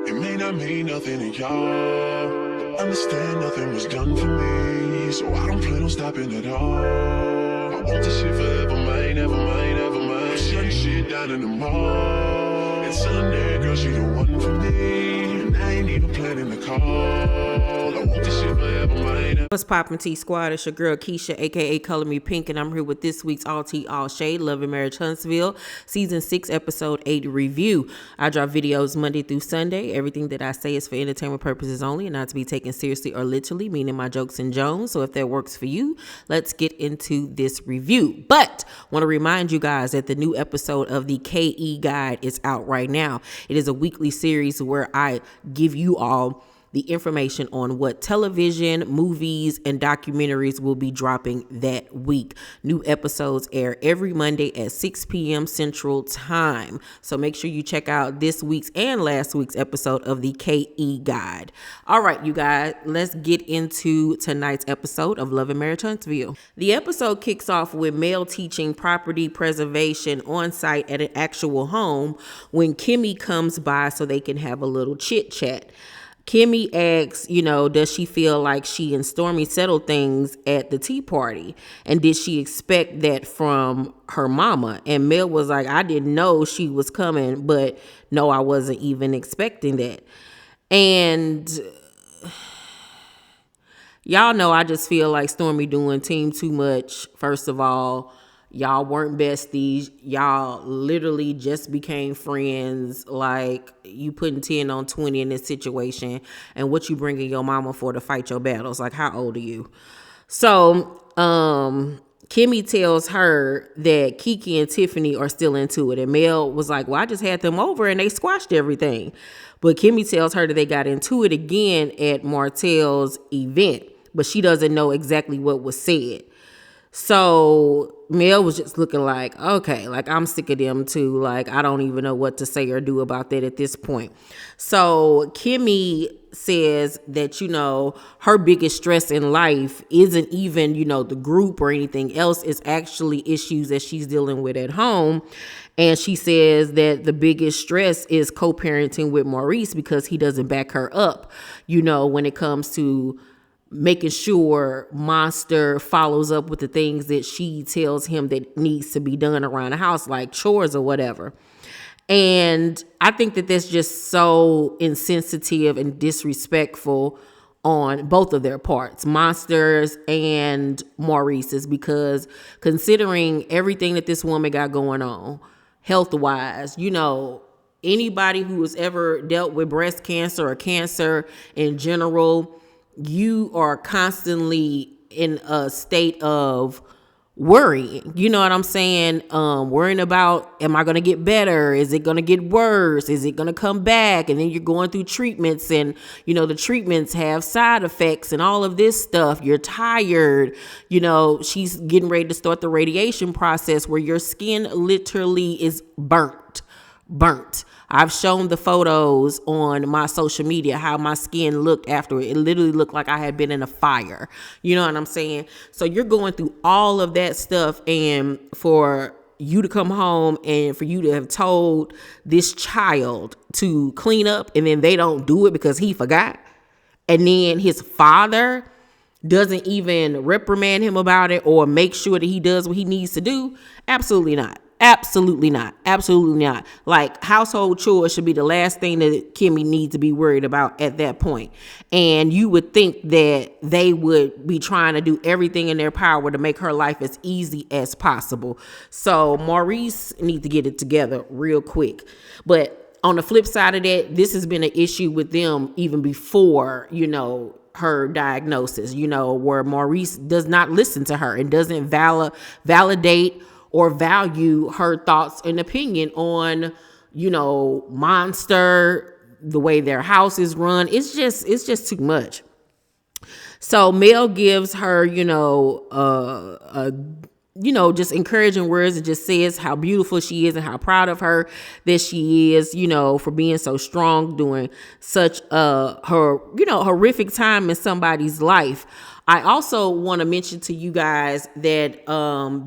It may not mean nothing to y'all, but understand nothing was done for me, so I don't plan on stopping at all. I want this shit forever, mine, ever mine, ever mine. I'm shutting shit down in the mall, and telling that girl she the one for me, and I ain't even planning the call. I want this shit forever, mine. What's poppin' T Squad? It's your girl Keisha, aka Color Me Pynk, and I'm here with this week's All Tea All Shade Love and Marriage Huntsville Season 6 Episode 8 review. I drop videos Monday through Sunday. Everything that I say is for entertainment purposes only and not to be taken seriously or literally, meaning my jokes and jones. So if that works for you, let's get into this review. But want to remind you guys that the new episode of the KE Guide is out right now. It is a weekly series where I give you all the information on what television, movies, and documentaries will be dropping that week. New episodes air every Monday at 6 p.m. Central Time. So make sure you check out this week's and last week's episode of the KE Guide. All right, you guys, let's get into tonight's episode of Love and Marriage Huntsville. The episode kicks off with Mel teaching property preservation on site at an actual home when Kimi comes by so they can have a little chit chat. Kimi asks, does she feel like she and Stormy settled things at the tea party? And did she expect that from her mama? And Mel was like, I didn't know she was coming, but no, I wasn't even expecting that. And y'all know I just feel like Stormy doing team too much. First of all, y'all weren't besties. Y'all literally just became friends. Like, you putting 10 on 20 in this situation. And what you bringing your mama for to fight your battles? Like, how old are you? So, Kimi tells her that Kiki and Tiffany are still into it. And Mel was like, well, I just had them over and they squashed everything. But Kimi tells her that they got into it again at Martell's event. But she doesn't know exactly what was said. So Mel was just looking like, okay, like I'm sick of them too. Like, I don't even know what to say or do about that at this point. So Kimi says that, her biggest stress in life isn't even, the group or anything else. It's actually issues that she's dealing with at home. And she says that the biggest stress is co-parenting with Maurice because he doesn't back her up, when it comes to making sure Monster follows up with the things that she tells him that needs to be done around the house, like chores or whatever. And I think that that's just so insensitive and disrespectful on both of their parts, Monster's and Maurice's, because considering everything that this woman got going on, health-wise, anybody who has ever dealt with breast cancer or cancer in general, you are constantly in a state of worrying. You know what I'm saying? Worrying about, am I going to get better? Is it going to get worse? Is it going to come back? And then you're going through treatments and, the treatments have side effects and all of this stuff. You're tired. She's getting ready to start the radiation process where your skin literally is burnt. I've shown the photos on my social media, how my skin looked after it. It literally looked like I had been in a fire. You know what I'm saying? So you're going through all of that stuff, and for you to come home and for you to have told this child to clean up and then they don't do it because he forgot. And then his father doesn't even reprimand him about it or make sure that he does what he needs to do. Absolutely not. Absolutely not. Absolutely not. Like, household chores should be the last thing that Kimi needs to be worried about at that point. And you would think that they would be trying to do everything in their power to make her life as easy as possible. So Maurice needs to get it together real quick. But on the flip side of that, this has been an issue with them even before, her diagnosis, where Maurice does not listen to her and doesn't validate or value her thoughts and opinion on, Monster, the way their house is run. It's just too much. So Mel gives her, just encouraging words and just says how beautiful she is and how proud of her that she is, for being so strong during such horrific time in somebody's life. I also want to mention to you guys that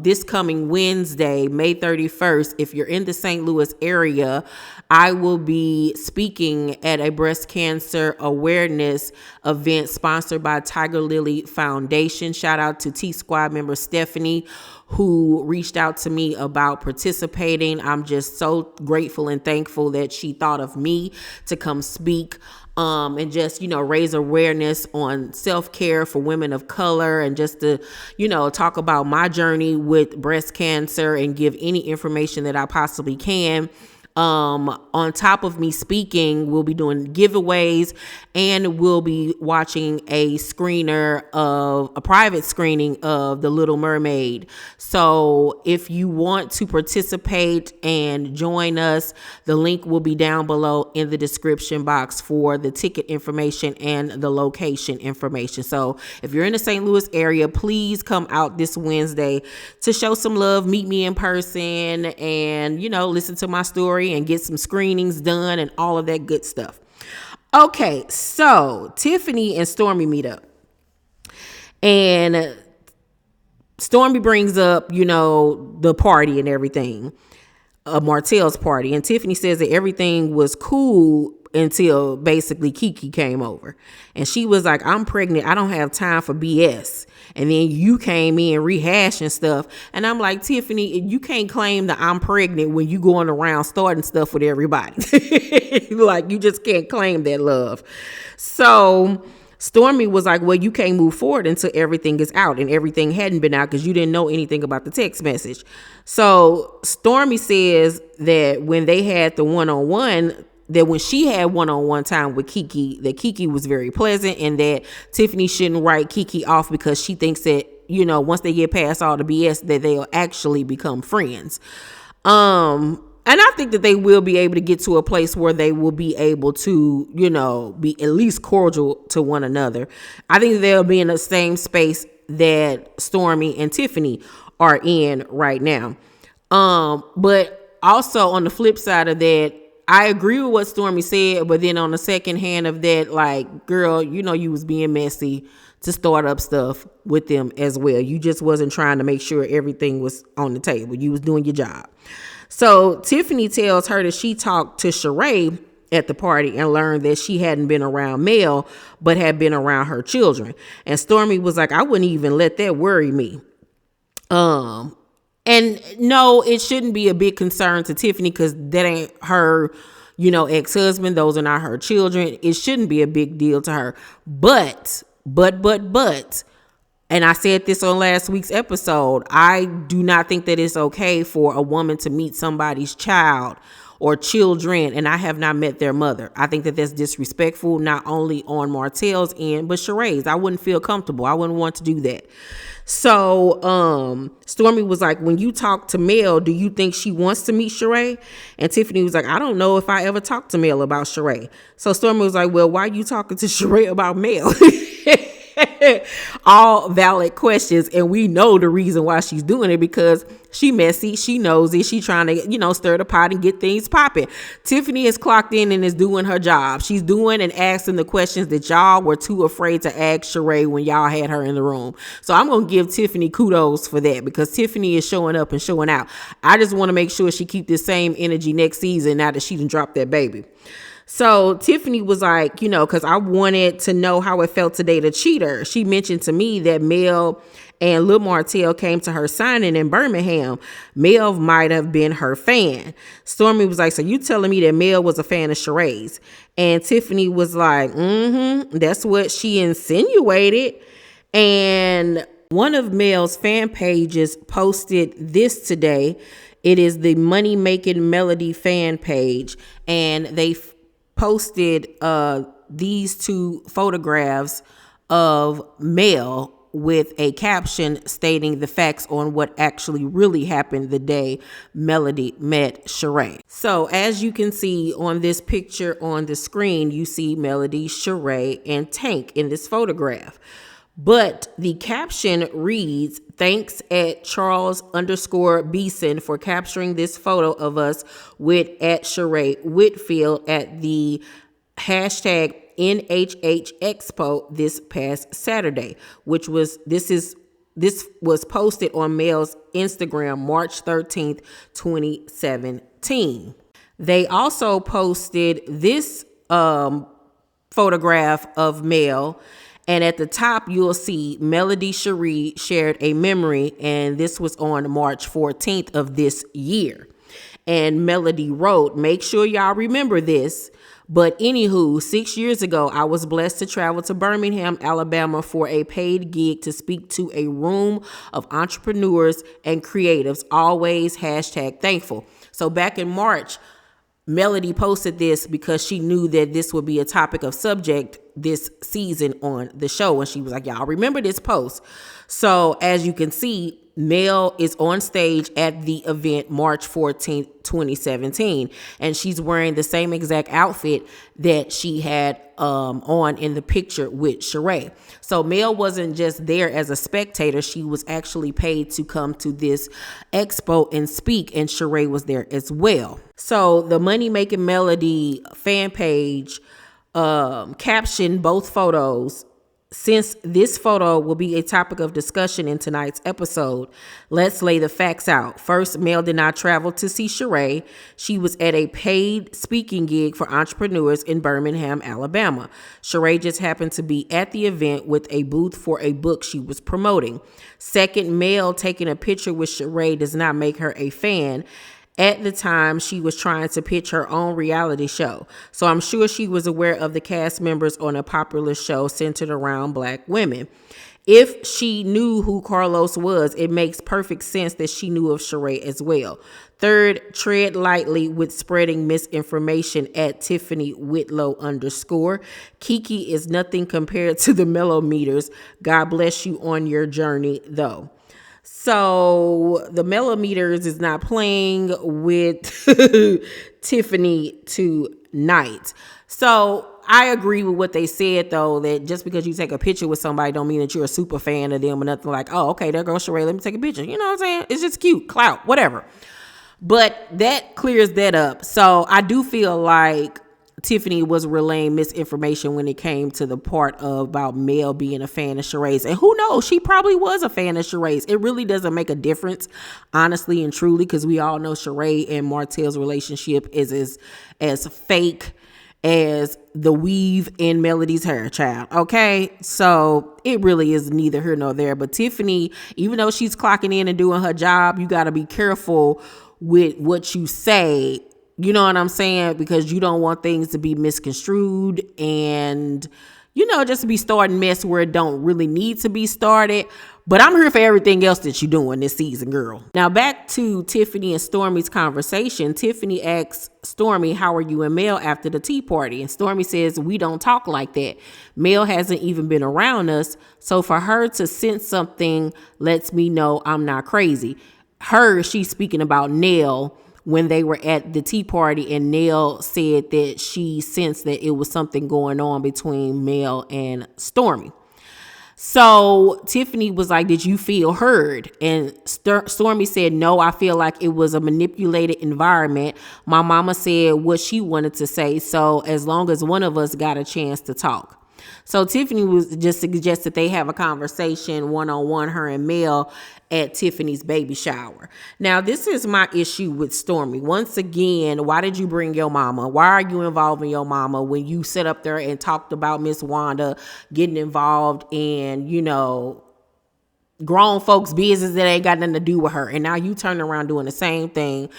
this coming Wednesday, May 31st, if you're in the St. Louis area, I will be speaking at a breast cancer awareness event sponsored by Tiger Lily Foundation. Shout out to T-Squad member Stephanie, who reached out to me about participating. I'm just so grateful and thankful that she thought of me to come speak and just, raise awareness on self-care for women of color, and just to, talk about my journey with breast cancer and give any information that I possibly can. On top of me speaking, we'll be doing giveaways, and we'll be watching a private screening of The Little Mermaid. So if you want to participate and join us, the link will be down below in the description box for the ticket information and the location information. So if you're in the St. Louis area, please come out this Wednesday to show some love, meet me in person, and, listen to my story and get some screenings done and all of that good stuff. Okay, so Tiffany and Stormy meet up. And Stormy brings up, the party and everything, Martell's party. And Tiffany says that everything was cool until basically Kiki came over. And she was like, I'm pregnant. I don't have time for BS. And then you came in rehashing stuff. And I'm like, Tiffany, you can't claim that I'm pregnant when you going around starting stuff with everybody. Like, you just can't claim that, love. So Stormy was like, well, you can't move forward until everything is out. And everything hadn't been out because you didn't know anything about the text message. So Stormy says that when they had the one-on-one, that when she had one-on-one time with Kiki, that Kiki was very pleasant, and that Tiffany shouldn't write Kiki off because she thinks that, once they get past all the BS, that they'll actually become friends. And I think that they will be able to get to a place where they will be able to, be at least cordial to one another. I think they'll be in the same space that Stormy and Tiffany are in right now. But also on the flip side of that, I agree with what Stormy said, but then on the second hand of that, like, girl, you was being messy to start up stuff with them as well. You just wasn't trying to make sure everything was on the table. You was doing your job. So Tiffany tells her that she talked to Sheree at the party and learned that she hadn't been around Mel, but had been around her children. And Stormy was like, I wouldn't even let that worry me. And no, it shouldn't be a big concern to Tiffany because that ain't her, ex-husband. Those are not her children. It shouldn't be a big deal to her. But, and I said this on last week's episode, I do not think that it's okay for a woman to meet somebody's child or children, and I have not met their mother. I think that that's disrespectful, not only on Martell's end, but Sheree's. I wouldn't feel comfortable. I wouldn't want to do that. So Stormy was like, when you talk to Mel, do you think she wants to meet Sheree? And Tiffany was like, I don't know if I ever talked to Mel about Sheree. So Stormy was like, well, why are you talking to Sheree about Mel? All valid questions, and we know the reason why she's doing it, because she messy, she knows it, she trying to stir the pot and get things popping. Tiffany is clocked in and is doing her job. She's doing and asking the questions that y'all were too afraid to ask Sheree when y'all had her in the room. So I'm gonna give Tiffany kudos for that, because Tiffany is showing up and showing out. I just want to make sure she keep this same energy next season now that she done dropped that baby. So Tiffany was like, because I wanted to know how it felt to date a cheater. She mentioned to me that Mel and Lil Martell came to her signing in Birmingham. Mel might have been her fan. Stormy was like, so you telling me that Mel was a fan of Sheree's? And Tiffany was like, that's what she insinuated. And one of Mel's fan pages posted this today. It is the Money Making Melody fan page, and they posted these two photographs of Mel with a caption stating the facts on what actually really happened the day Melody met Sheree. So as you can see on this picture on the screen, you see Melody, Sheree, and Tank in this photograph. But the caption reads, thanks at Charles_Beeson for capturing this photo of us with at Sheree Whitfield at the hashtag NHH Expo this past Saturday, this was posted on Mel's Instagram March 13th, 2017. They also posted this photograph of Mel, and at the top you'll see Melody Cherie shared a memory, and this was on March 14th of this year. And Melody wrote, "Make sure y'all remember this. But anywho, 6 years ago, I was blessed to travel to Birmingham, Alabama for a paid gig to speak to a room of entrepreneurs and creatives. Always #thankful." So back in March, Melody posted this because she knew that this would be a topic of subject this season on the show. And she was like, y'all remember this post. So as you can see, Mel is on stage at the event March 14th, 2017. And she's wearing the same exact outfit that she had on in the picture with Sheree. So Mel wasn't just there as a spectator. She was actually paid to come to this expo and speak. And Sheree was there as well. So the Money Making Melody fan page captioned both photos. "Since this photo will be a topic of discussion in tonight's episode, let's lay the facts out. First, Mel did not travel to see Sheree. She was at a paid speaking gig for entrepreneurs in Birmingham, Alabama. Sheree just happened to be at the event with a booth for a book she was promoting. Second, Mel taking a picture with Sheree does not make her a fan. At the time, she was trying to pitch her own reality show. So I'm sure she was aware of the cast members on a popular show centered around Black women. If she knew who Carlos was, it makes perfect sense that she knew of Sheree as well. Third, tread lightly with spreading misinformation at Tiffany Whitlow _ Kiki is nothing compared to the Mellometers. God bless you on your journey, though." So the Mellometers is not playing with Tiffany tonight. So I agree with what they said, though, that just because you take a picture with somebody don't mean that you're a super fan of them or nothing like, oh, okay, there goes Sheree, let me take a picture. You know what I'm saying? It's just cute, clout, whatever. But that clears that up. So I do feel like Tiffany was relaying misinformation when it came to the part about Mel being a fan of Sheree's. And who knows, she probably was a fan of Sheree's. It really doesn't make a difference, honestly and truly, because we all know Sheree and Martell's relationship is as fake as the weave in Melody's hair, child. Okay, so it really is neither here nor there. But Tiffany, even though she's clocking in and doing her job, you got to be careful with what you say. You know what I'm saying? Because you don't want things to be misconstrued and, you know, just to be starting mess where it don't really need to be started. But I'm here for everything else that you're doing this season, girl. Now back to Tiffany and Stormy's conversation. Tiffany asks Stormy, "How are you and Mel after the tea party?" And Stormy says, "We don't talk like that. Mel hasn't even been around us. So for her to sense something lets me know I'm not crazy." She's speaking about Nell when they were at the tea party, and Nell said that she sensed that it was something going on between Mel and Stormy. So Tiffany was like, "Did you feel heard?" And Stormy said, "No, I feel like it was a manipulated environment. My mama said what she wanted to say, so as long as one of us got a chance to talk." So Tiffany was just suggested they have a conversation one-on-one, her and Mel, at Tiffany's baby shower. Now, this is my issue with Stormy. Once again, why did you bring your mama? Why are you involving your mama when you sit up there and talked about Miss Wanda getting involved in, you know, grown folks' business that ain't got nothing to do with her? And now you turn around doing the same thing.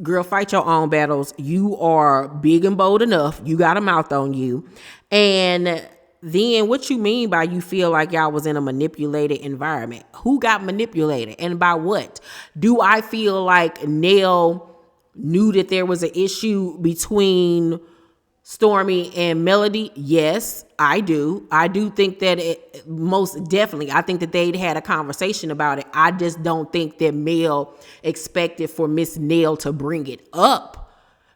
Girl, fight your own battles. You are big and bold enough. You got a mouth on you. And then what you mean by you feel like y'all was in a manipulated environment? Who got manipulated and by what? Do I feel like Nell knew that there was an issue between Stormy and Melody? Yes, I do. I do think that most definitely, I think that they'd had a conversation about it. I just don't think that Mel expected for Miss Nell to bring it up,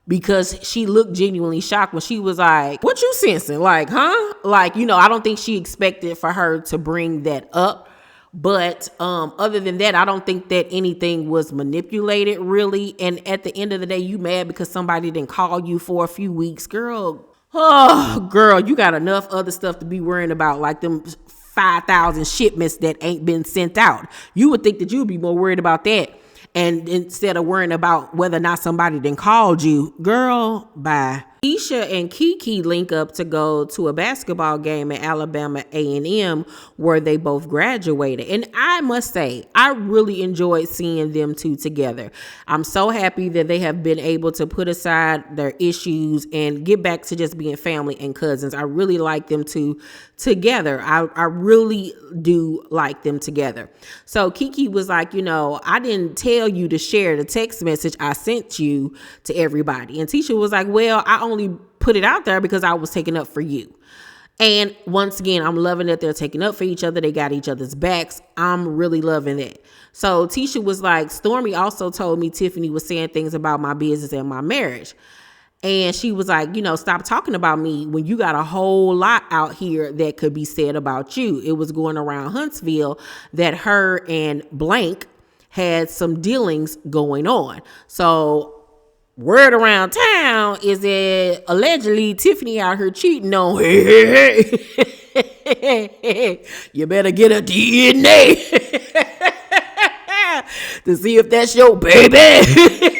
because she looked genuinely shocked when she was like, "What you sensing?" Like, huh? Like, you know, I don't think she expected for her to bring that up. But other than that, I don't think that anything was manipulated, really. And at the end of the day, you mad because somebody didn't call you for a few weeks. Girl, Oh, girl, you got enough other stuff to be worrying about, like them 5,000 shipments that ain't been sent out. You would think that you would be more worried about that. And instead of worrying about whether or not somebody then called you, girl, bye. Keisha and Kiki link up to go to a basketball game at Alabama A&M where they both graduated. And I must say, I really enjoyed seeing them two together. I'm so happy that they have been able to put aside their issues and get back to just being family and cousins. I really like them two together. I really do like them together. So Kiki was like, I didn't tell you to share the text message I sent you to everybody. And Tisha was like, well, I only put it out there because I was taking up for you. And once again, I'm loving that they're taking up for each other. They got each other's backs. I'm really loving that. So Tisha was like, Stormy also told me Tiffany was saying things about my business and my marriage. And she was like, stop talking about me when you got a whole lot out here that could be said about you. It was going around Huntsville that her and blank had some dealings going on. So word around town is that allegedly Tiffany out here cheating on her. You better get a DNA to see if that's your baby.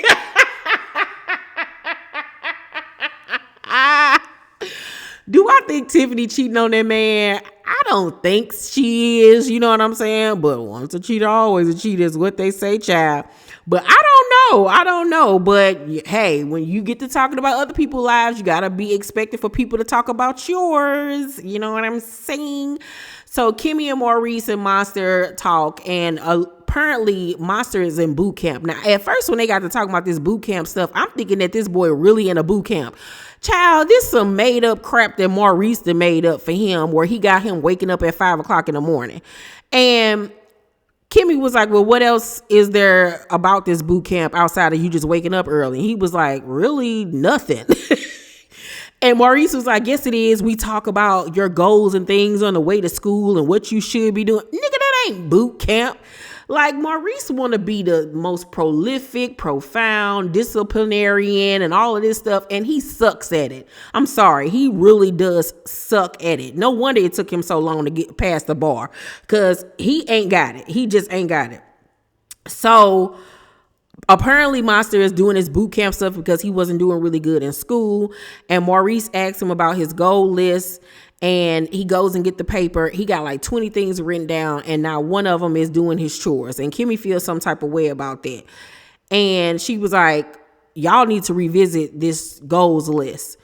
Do I think Tiffany cheating on that man? I don't think she is, you know what I'm saying? But once a cheater, always a cheater is what they say, child. But I don't know. But hey, when you get to talking about other people's lives, you got to be expected for people to talk about yours. You know what I'm saying? So Kimi and Maurice and Monster talk, and apparently Monster is in boot camp. Now, at first when they got to talking about this boot camp stuff, I'm thinking that this boy really in a boot camp. Child, this some made up crap that Maurice done made up for him, where he got him waking up at 5 o'clock in the morning. And Kimi was like, well, what else is there about this boot camp outside of you just waking up early? He was like, really nothing. And Maurice was like, yes, it is. We talk about your goals and things on the way to school and what you should be doing. Nigga, that ain't boot camp. Like, Maurice want to be the most prolific, profound, disciplinarian and all of this stuff, and he sucks at it. I'm sorry. He really does suck at it. No wonder it took him so long to get past the bar, because he ain't got it. He just ain't got it. So apparently Monster is doing his boot camp stuff because he wasn't doing really good in school, and Maurice asked him about his goal list. And he goes and get the paper. He got like 20 things written down, and now one of them is doing his chores. And Kimi feels some type of way about that. And she was like, y'all need to revisit this goals list.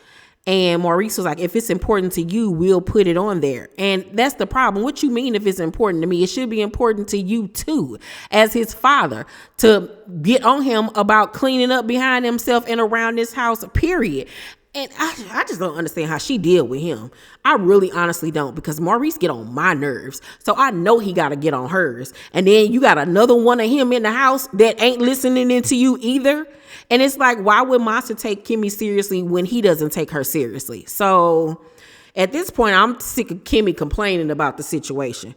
And Maurice was like, if it's important to you, we'll put it on there. And that's the problem. What you mean if it's important to me? It should be important to you too, as his father, to get on him about cleaning up behind himself and around this house, period. And I just don't understand how she deal with him. I really honestly don't, because Maurice get on my nerves. So I know he got to get on hers. And then you got another one of him in the house that ain't listening to you either. And it's like, why would Monster take Kimi seriously when he doesn't take her seriously? So at this point, I'm sick of Kimi complaining about the situation.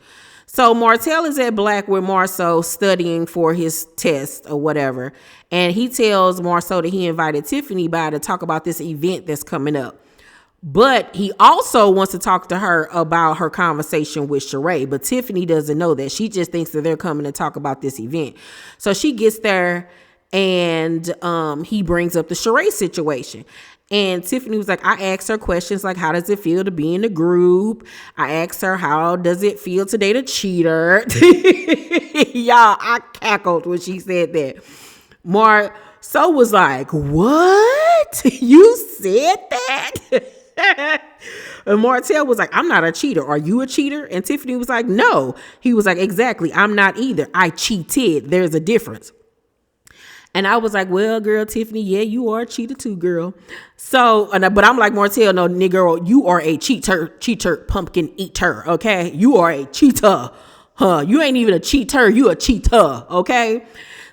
So Martell is at Black with Marceau studying for his test or whatever. And he tells Marceau that he invited Tiffany by to talk about this event that's coming up. But he also wants to talk to her about her conversation with Sheree. But Tiffany doesn't know that. She just thinks that they're coming to talk about this event. So she gets there, and he brings up the Sheree situation. And Tiffany was like, I asked her questions like, how does it feel to be in the group? I asked her, how does it feel to date a cheater? Y'all, I cackled when she said that. Marceau was like, what? You said that? And Martell was like, I'm not a cheater. Are you a cheater? And Tiffany was like, no. He was like, exactly. I'm not either. I cheated. There's a difference. And I was like, well, girl, Tiffany, yeah, you are a cheater too, girl. So, but I'm like, Martell, no, nigga, you are a cheater, pumpkin eater, okay? You are a cheater, huh? You ain't even a cheater, you a cheater, okay?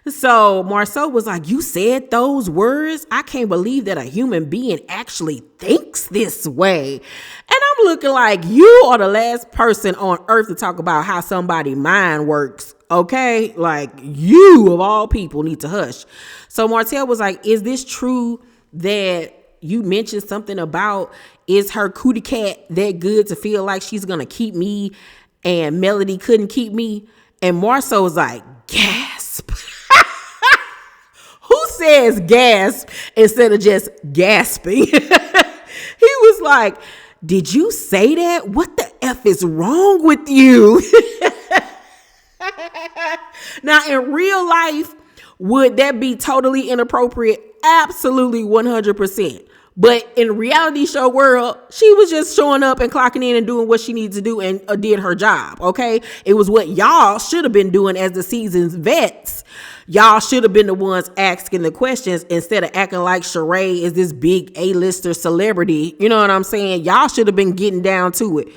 So Marceau was like, you said those words? I can't believe that a human being actually thinks this way. And I'm looking like, you are the last person on earth to talk about how somebody's mind works. Okay, like, you of all people need to hush. So Martell was like, is this true that you mentioned something about, is her cootie cat that good to feel like she's gonna keep me and Melody couldn't keep me? And Marceau was like, gasp. Who says gasp instead of just gasping? He was like, did you say that? What the F is wrong with you? Now, in real life, would that be totally inappropriate? Absolutely 100%. But in reality show world, she was just showing up and clocking in and doing what she needs to do and did her job, okay? It was what y'all should have been doing as the season's vets. Y'all should have been the ones asking the questions instead of acting like Sheree is this big A-lister celebrity. You know what I'm saying? Y'all should have been getting down to it.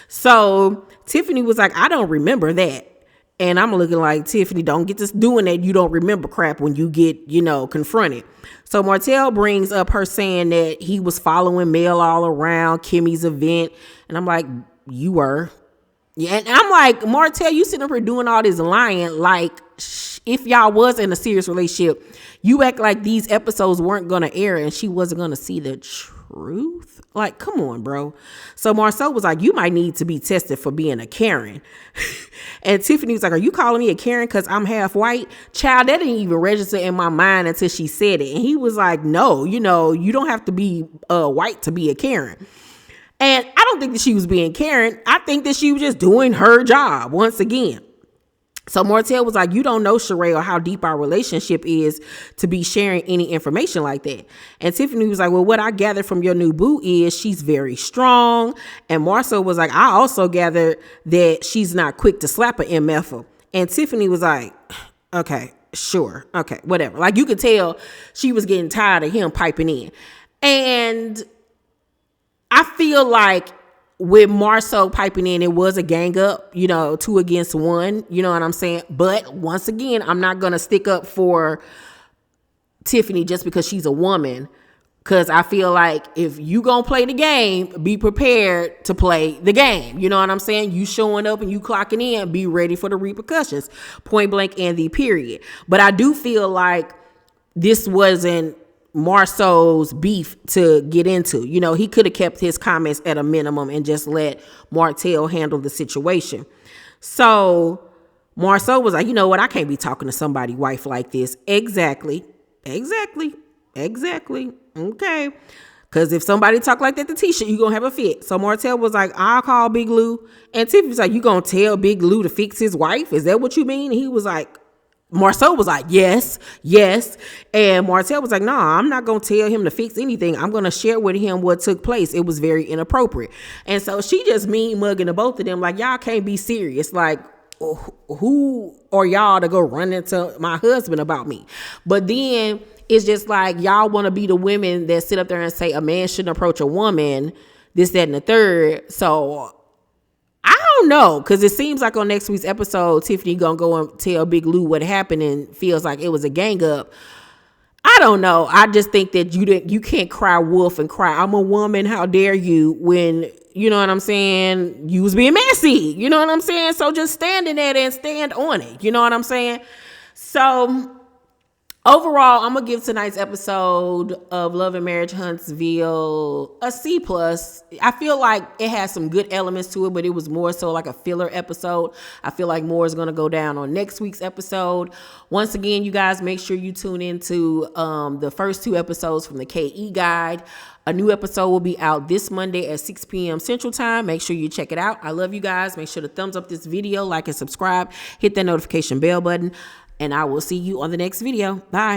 So Tiffany was like, I don't remember that. And I'm looking like, Tiffany, don't get this doing that. You don't remember crap when you get, confronted. So Martell brings up her saying that he was following Mel all around Kimmy's event. And I'm like, you were. Yeah, and I'm like, Martell, you sitting up here doing all this lying. Like, if y'all was in a serious relationship, you act like these episodes weren't going to air and she wasn't going to see the truth. Like, come on, bro. So Marceau was like, you might need to be tested for being a Karen. And Tiffany was like, are you calling me a Karen because I'm half white? Child, that didn't even register in my mind until she said it. And he was like, no, you don't have to be white to be a Karen. And I don't think that she was being Karen. I think that she was just doing her job once again. So Martell was like, you don't know Sheree or how deep our relationship is to be sharing any information like that. And Tiffany was like, well, what I gathered from your new boo is she's very strong. And Marceau was like, I also gathered that she's not quick to slap an MFer. And Tiffany was like, okay, sure. Okay, whatever. Like you could tell she was getting tired of him piping in. And I feel like with Marceau piping in, it was a gang up, 2 against 1, you know what I'm saying? But once again, I'm not going to stick up for Tiffany just because she's a woman. Because I feel like if you going to play the game, be prepared to play the game. You know what I'm saying? You showing up and you clocking in, be ready for the repercussions. Point blank and the period. But I do feel like this wasn't Marceau's beef to get into. He could have kept his comments at a minimum and just let Martell handle the situation. So Marceau was like, you know what? I can't be talking to somebody's wife like this. Exactly. Okay. Because if somebody talk like that to Tisha, you going to have a fit. So Martell was like, I'll call Big Lou. And Tiffany was like, you going to tell Big Lou to fix his wife? Is that what you mean? And he was like, Marceau was like, yes. And Martell was like, nah, I'm not going to tell him to fix anything. I'm going to share with him what took place. It was very inappropriate. And so she just mean mugging the both of them. Like, y'all can't be serious. Like, who are y'all to go run into my husband about me? But then it's just like, y'all want to be the women that sit up there and say a man shouldn't approach a woman, this, that, and the third. So I don't know, because it seems like on next week's episode, Tiffany gonna go and tell Big Lou what happened and feels like it was a gang up. I don't know. I just think that you can't cry wolf and cry, I'm a woman, how dare you, when, you know what I'm saying, you was being messy. You know what I'm saying? So just stand in that and stand on it. You know what I'm saying? So overall, I'm going to give tonight's episode of Love and Marriage Huntsville a C+. I feel like it has some good elements to it, but it was more so like a filler episode. I feel like more is going to go down on next week's episode. Once again, you guys, make sure you tune into the first 2 episodes from the KE Guide. A new episode will be out this Monday at 6 p.m. Central Time. Make sure you check it out. I love you guys. Make sure to thumbs up this video, like and subscribe. Hit that notification bell button. And I will see you on the next video. Bye.